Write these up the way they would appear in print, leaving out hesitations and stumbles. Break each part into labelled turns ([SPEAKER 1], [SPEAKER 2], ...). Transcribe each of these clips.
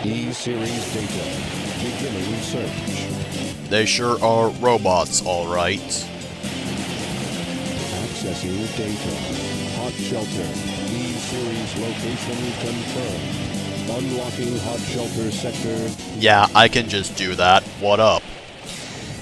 [SPEAKER 1] E-Series data. Beginning search.
[SPEAKER 2] They sure are robots, alright.
[SPEAKER 1] Accessing data. Hot shelter. E-Series location confirmed. Unlocking hot shelter sector.
[SPEAKER 2] Yeah, I can just do that. What up?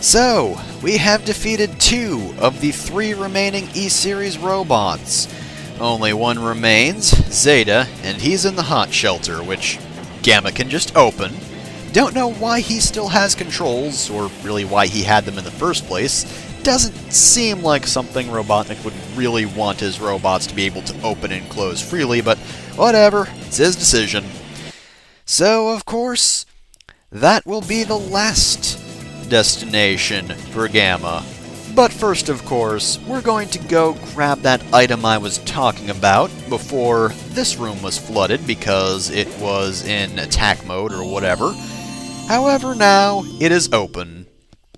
[SPEAKER 2] So, we have defeated 2 of the 3 remaining E-Series robots. Only one remains, Zeta, and he's in the hot shelter, which Gamma can just open. Don't know why he still has controls, or really why he had them in the first place. Doesn't seem like something Robotnik would really want his robots to be able to open and close freely, but whatever, it's his decision. So, of course, that will be the last destination for Gamma. But first, of course, we're going to go grab that item I was talking about before this room was flooded because it was in attack mode or whatever. However, now it is open.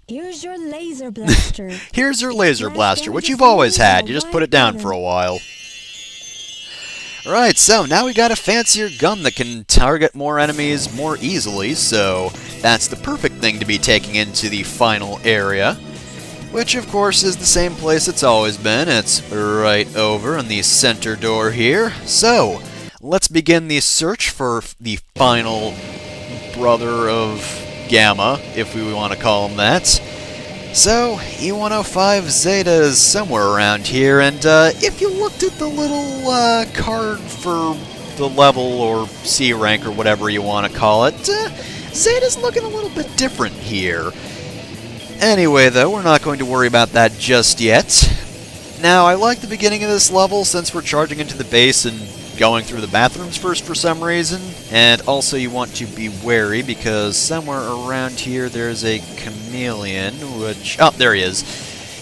[SPEAKER 3] Here's your laser blaster.
[SPEAKER 2] Here's your laser blaster, which you've always had. You just put it down for a while. Alright, so now we got a fancier gun that can target more enemies more easily, so that's the perfect thing to be taking into the final area. Which, of course, is the same place it's always been. It's right over in the center door here. So, let's begin the search for the final brother of Gamma, if we want to call him that. So, E105 Zeta is somewhere around here, and if you looked at the little card for the level, or C rank, or whatever you want to call it, Zeta's looking a little bit different here. Anyway, though, we're not going to worry about that just yet. Now, I like the beginning of this level since we're charging into the base and going through the bathrooms first for some reason, and also you want to be wary because somewhere around here there's a chameleon, which... oh, there he is.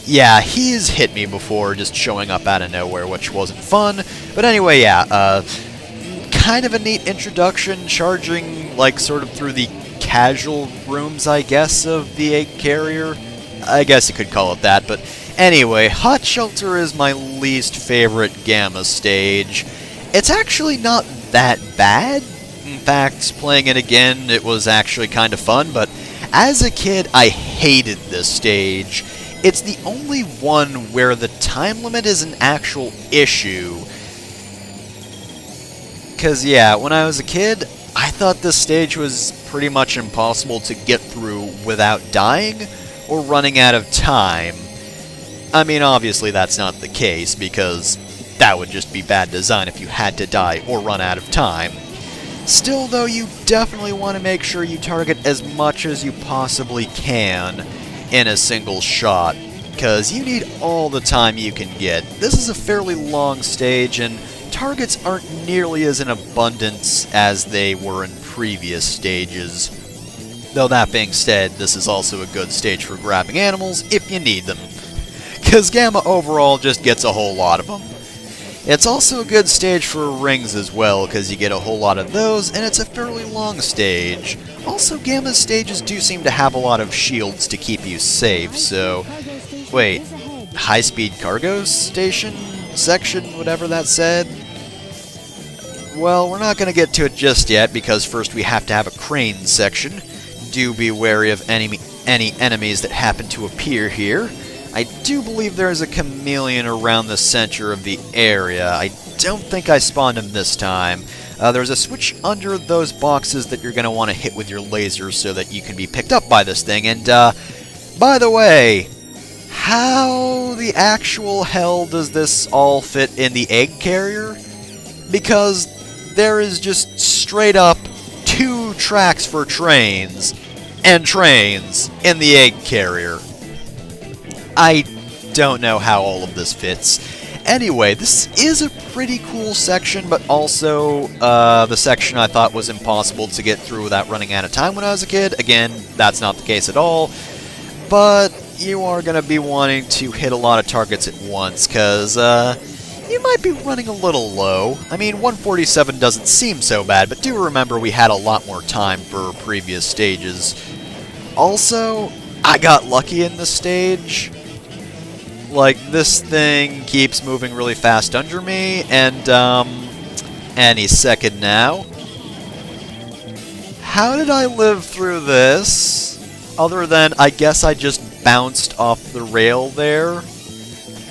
[SPEAKER 2] Yeah, he's hit me before just showing up out of nowhere, which wasn't fun. But anyway, yeah, kind of a neat introduction, charging, like, sort of through the casual rooms, I guess, of the egg carrier. I guess you could call it that, but anyway, Hot Shelter is my least favorite Gamma stage. It's actually not that bad. In fact, playing it again, it was actually kind of fun, but as a kid, I hated this stage. It's the only one where the time limit is an actual issue. Because, yeah, when I was a kid, I thought this stage was pretty much impossible to get through without dying or running out of time. I mean, obviously that's not the case, because that would just be bad design if you had to die or run out of time. Still, though, you definitely want to make sure you target as much as you possibly can in a single shot, because you need all the time you can get. This is a fairly long stage, and targets aren't nearly as in abundance as they were in previous stages. Though that being said, this is also a good stage for grabbing animals if you need them, because Gamma overall just gets a whole lot of them. It's also a good stage for rings as well, because you get a whole lot of those, and it's a fairly long stage. Also, Gamma's stages do seem to have a lot of shields to keep you safe, so... wait, high-speed cargo station? Section? Whatever that said? Well, we're not going to get to it just yet, because first we have to have a crane section. Do be wary of any enemies that happen to appear here. I do believe there is a chameleon around the center of the area. I don't think I spawned him this time. There's a switch under those boxes that you're going to want to hit with your laser so that you can be picked up by this thing. And, by the way, how the actual hell does this all fit in the egg carrier? Because there is just straight up 2 tracks for trains and trains in the egg carrier. I don't know how all of this fits. Anyway, this is a pretty cool section, but also the section I thought was impossible to get through without running out of time when I was a kid. Again, that's not the case at all. But you are going to be wanting to hit a lot of targets at once, because you might be running a little low. I mean, 147 doesn't seem so bad, but do remember we had a lot more time for previous stages. Also, I got lucky in this stage. Like, this thing keeps moving really fast under me, and any second now. how did I live through this? Other than, I guess I just bounced off the rail there?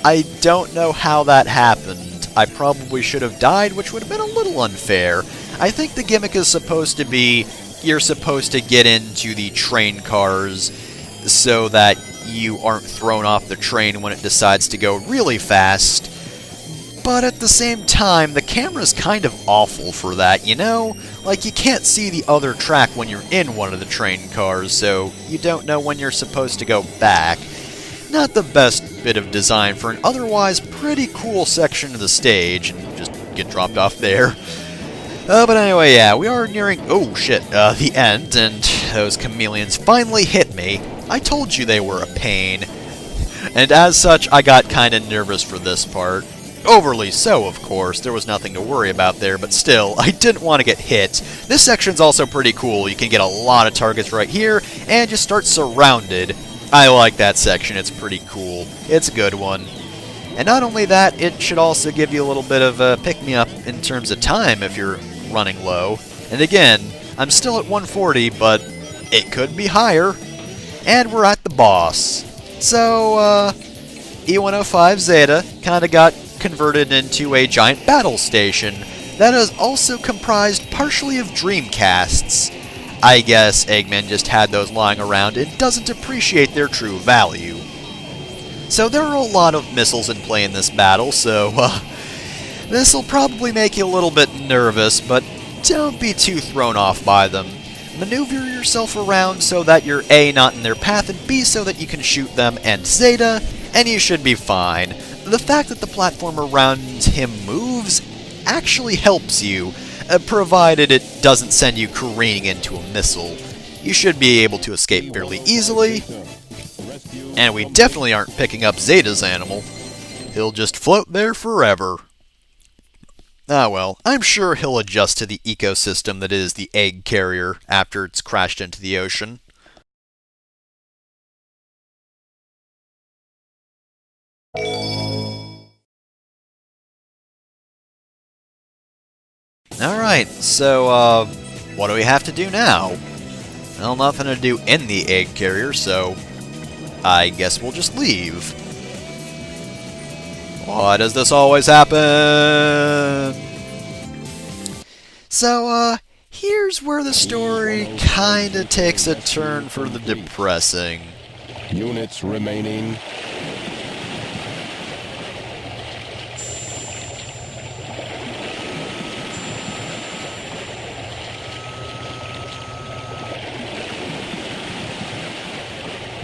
[SPEAKER 2] I don't know how that happened. I probably should have died, which would have been a little unfair. I think the gimmick is supposed to be, you're supposed to get into the train cars so that you aren't thrown off the train when it decides to go really fast. But at the same time, the camera's kind of awful for that, you know? Like, you can't see the other track when you're in one of the train cars, so you don't know when you're supposed to go back. Not the best bit of design for an otherwise pretty cool section of the stage, and just get dropped off there. But anyway, yeah, we are nearing, the end, and those chameleons finally hit me. I told you they were a pain. And as such, I got kinda nervous for this part. Overly so, of course. There was nothing to worry about there, but still, I didn't want to get hit. This section's also pretty cool. You can get a lot of targets right here, and just start surrounded. I like that section. It's pretty cool. It's a good one. And not only that, it should also give you a little bit of a pick-me-up in terms of time if you're running low. And again, I'm still at 140, but it could be higher. And we're at the boss. So, E105 Zeta kinda got converted into a giant battle station that is also comprised partially of Dreamcasts. I guess Eggman just had those lying around and doesn't appreciate their true value. So there are a lot of missiles in play in this battle, so this'll probably make you a little bit nervous, but don't be too thrown off by them. Maneuver yourself around so that you're A, not in their path, and B, so that you can shoot them, and Zeta, and you should be fine. The fact that the platform around him moves actually helps you, provided it doesn't send you careening into a missile. You should be able to escape fairly easily, and we definitely aren't picking up Zeta's animal. He'll just float there forever. Ah well, I'm sure he'll adjust to the ecosystem that is the egg carrier after it's crashed into the ocean. Alright, so, what do we have to do now? Well, nothing to do in the egg carrier, so I guess we'll just leave. Why does this always happen? So, here's where the story kinda takes a turn for the depressing.
[SPEAKER 1] Units remaining.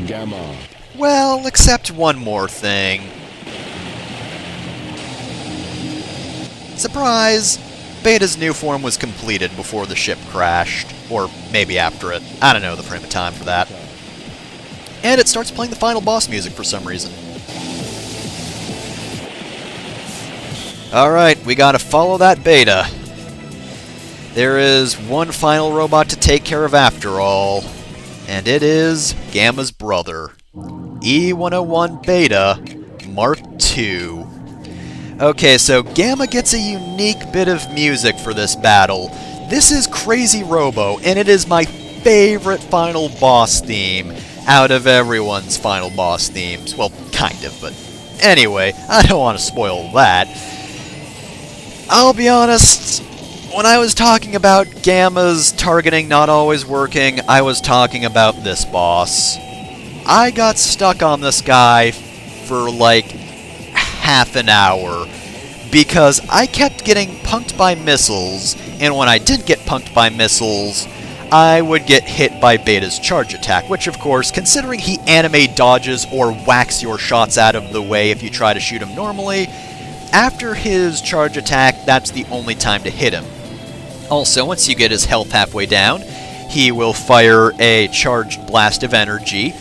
[SPEAKER 1] Gamma.
[SPEAKER 2] Well, except one more thing. Surprise! Beta's new form was completed before the ship crashed. Or maybe after it. I don't know the frame of time for that. And it starts playing the final boss music for some reason. Alright, we gotta follow that Beta. There is one final robot to take care of after all. And it is Gamma's brother. E101 Beta Mark II. Okay, so Gamma gets a unique bit of music for this battle. This is Crazy Robo, and it is my favorite final boss theme out of everyone's final boss themes. Well, kind of, but anyway, I don't want to spoil that. I'll be honest, when I was talking about Gamma's targeting not always working, I was talking about this boss. I got stuck on this guy for like half an hour because I kept getting punked by missiles, and when I did get punked by missiles, I would get hit by Beta's charge attack, which of course, considering he anime dodges or whacks your shots out of the way if you try to shoot him normally, after his charge attack, that's the only time to hit him. Also, once you get his health halfway down, he will fire a charged blast of energy.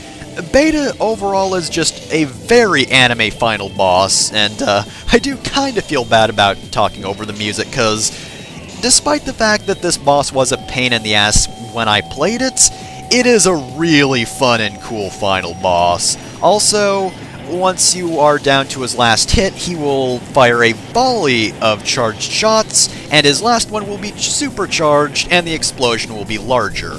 [SPEAKER 2] Beta overall is just a very anime final boss, and I do kind of feel bad about talking over the music, because despite the fact that this boss was a pain in the ass when I played it, it is a really fun and cool final boss. Also, once you are down to his last hit, he will fire a volley of charged shots, and his last one will be supercharged, and the explosion will be larger.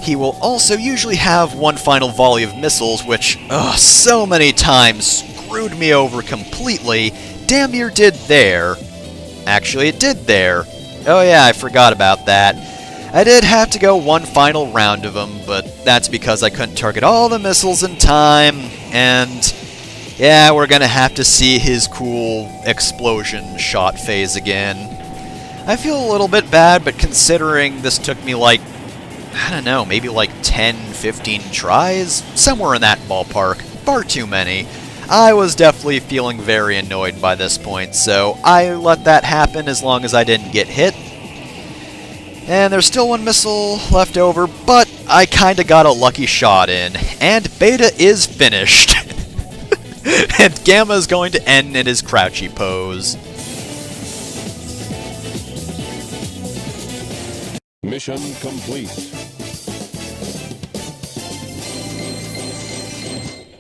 [SPEAKER 2] He will also usually have one final volley of missiles, which, so many times screwed me over completely. Damn near did there. Actually, it did there. Oh yeah, I forgot about that. I did have to go one final round of them, but that's because I couldn't target all the missiles in time, and yeah, we're gonna have to see his cool explosion shot phase again. I feel a little bit bad, but considering this took me like, I don't know, maybe like 10, 15 tries? Somewhere in that ballpark. Far too many. I was definitely feeling very annoyed by this point, so I let that happen as long as I didn't get hit. And there's still one missile left over, but I kinda got a lucky shot in, and Beta is finished. And Gamma is going to end in his crouchy pose.
[SPEAKER 1] Mission complete.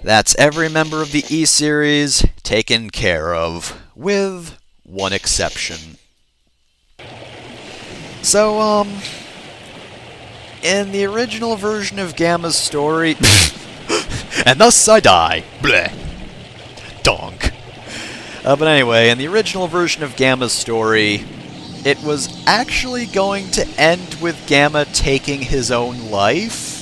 [SPEAKER 2] That's every member of the E-Series taken care of, with one exception. So, in the original version of Gamma's story... and thus I die. Bleh. Donk. But anyway, in the original version of Gamma's story, it was actually going to end with Gamma taking his own life.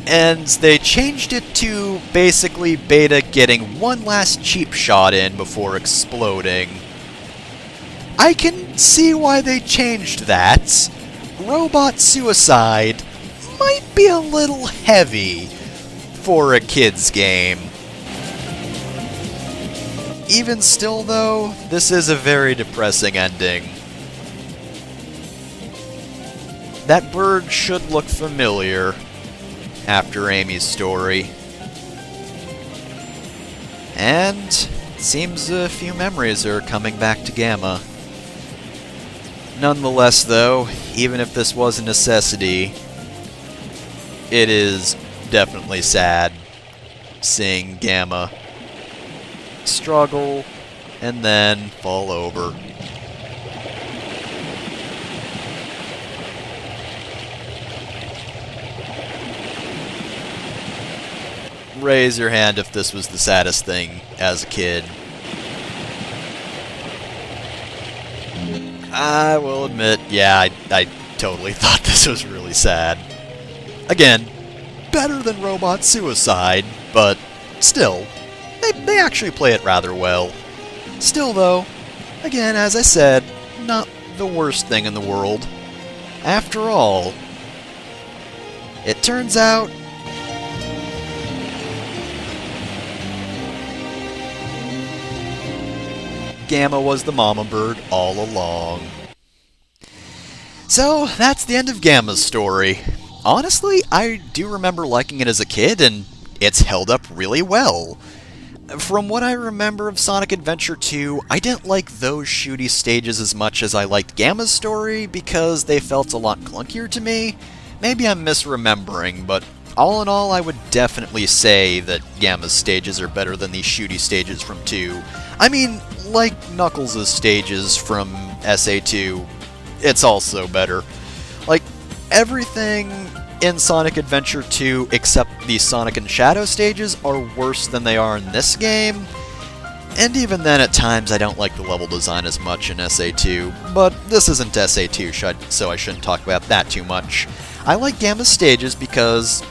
[SPEAKER 2] And they changed it to basically Beta getting one last cheap shot in before exploding. I can see why they changed that. Robot suicide might be a little heavy for a kid's game. Even still, though, this is a very depressing ending. That bird should look familiar after Amy's story. And it seems a few memories are coming back to Gamma. Nonetheless, though, even if this was a necessity, it is definitely sad seeing Gamma struggle and then fall over. Raise your hand if this was the saddest thing as a kid. I will admit, yeah, I totally thought this was really sad. Again, better than robot suicide, but still, they actually play it rather well. Still though, again, as I said, not the worst thing in the world. After all, it turns out Gamma was the mama bird all along. So, that's the end of Gamma's story. Honestly, I do remember liking it as a kid, and it's held up really well. From what I remember of Sonic Adventure 2, I didn't like those shooty stages as much as I liked Gamma's story because they felt a lot clunkier to me. Maybe I'm misremembering, but all in all, I would definitely say that Gamma's stages are better than the shooty stages from 2. I mean, like Knuckles' stages from SA2, it's also better. Like, everything in Sonic Adventure 2 except the Sonic and Shadow stages are worse than they are in this game. And even then, at times, I don't like the level design as much in SA2, but this isn't SA2, so I shouldn't talk about that too much. I like Gamma's stages because,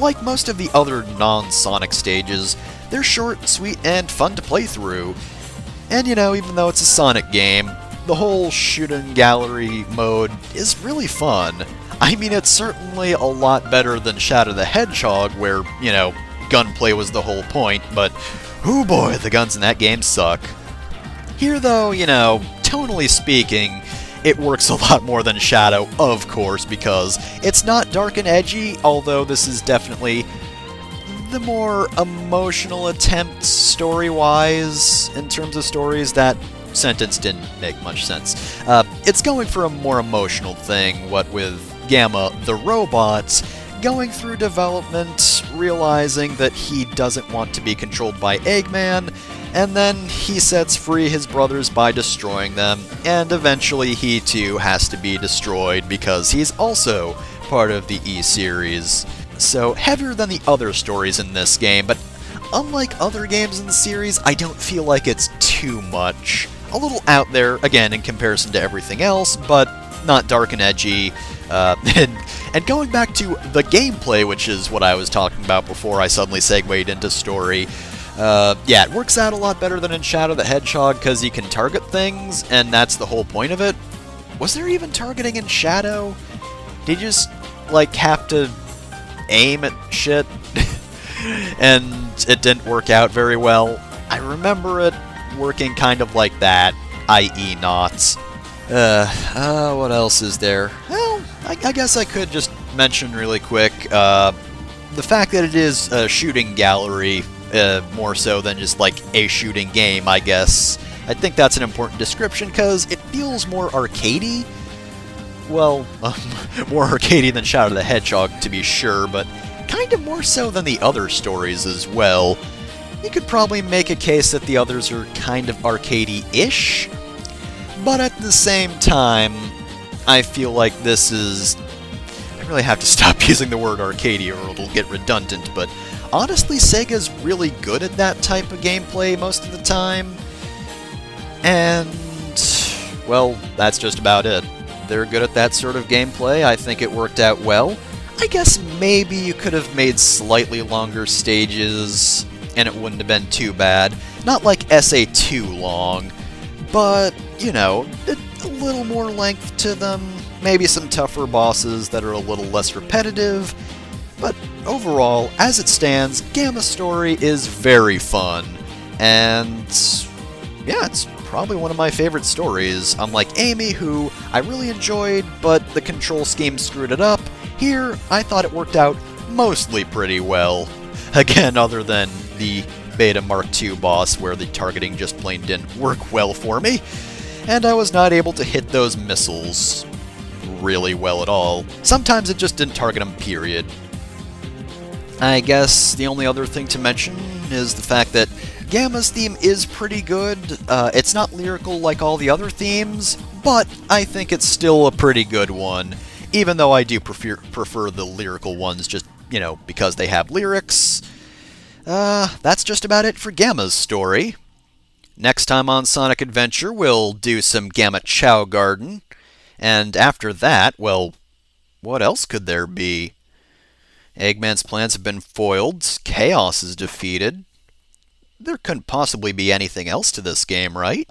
[SPEAKER 2] like most of the other non-Sonic stages, they're short, sweet, and fun to play through. And you know, even though it's a Sonic game, the whole shoot-in gallery mode is really fun. I mean, it's certainly a lot better than Shadow the Hedgehog, where, you know, gunplay was the whole point, but, oh boy, the guns in that game suck. Here, though, you know, tonally speaking, it works a lot more than Shadow, of course, because it's not dark and edgy, although this is definitely the more emotional attempt story-wise, in terms of stories. That sentence didn't make much sense. It's going for a more emotional thing, what with Gamma the robot, going through development, realizing that he doesn't want to be controlled by Eggman, and then he sets free his brothers by destroying them, and eventually he too has to be destroyed because he's also part of the E-series. So heavier than the other stories in this game, but unlike other games in the series, I don't feel like it's too much. A little out there, again, in comparison to everything else, but not dark and edgy. And going back to the gameplay, which is what I was talking about before I suddenly segued into story, yeah, it works out a lot better than in Shadow the Hedgehog because you can target things, and that's the whole point of it. Was there even targeting in Shadow? Did you just, like, have to aim at shit? And it didn't work out very well. I remember it working kind of like that, i.e. knots. What else is there? Well, I guess I could just mention really quick, the fact that it is a shooting gallery, more so than just like a shooting game, I guess. I think that's an important description, because it feels more arcadey. Well, more arcadey than Shadow the Hedgehog, to be sure, but kind of more so than the other stories as well. You could probably make a case that the others are kind of arcadey-ish, but at the same time, I feel like this is... I really have to stop using the word arcadey or it'll get redundant, but honestly, Sega's really good at that type of gameplay most of the time. And, well, that's just about it. They're good at that sort of gameplay. I think it worked out well. I guess maybe you could have made slightly longer stages, and it wouldn't have been too bad. Not like SA2 long, but, you know, a little more length to them, maybe some tougher bosses that are a little less repetitive, but overall, as it stands, Gamma Story is very fun, and yeah, it's probably one of my favorite stories. Unlike Amy, who I really enjoyed, but the control scheme screwed it up, here, I thought it worked out mostly pretty well. Again, other than the Beta Mark II boss, where the targeting just plain didn't work well for me, and I was not able to hit those missiles really well at all. Sometimes it just didn't target them, period. I guess the only other thing to mention is the fact that Gamma's theme is pretty good. It's not lyrical like all the other themes, but I think it's still a pretty good one, even though I do prefer the lyrical ones just, you know, because they have lyrics. That's just about it for Gamma's story. Next time on Sonic Adventure, we'll do some Gamma Chow Garden, and after that, well, what else could there be? Eggman's plans have been foiled, Chaos is defeated. There couldn't possibly be anything else to this game, right?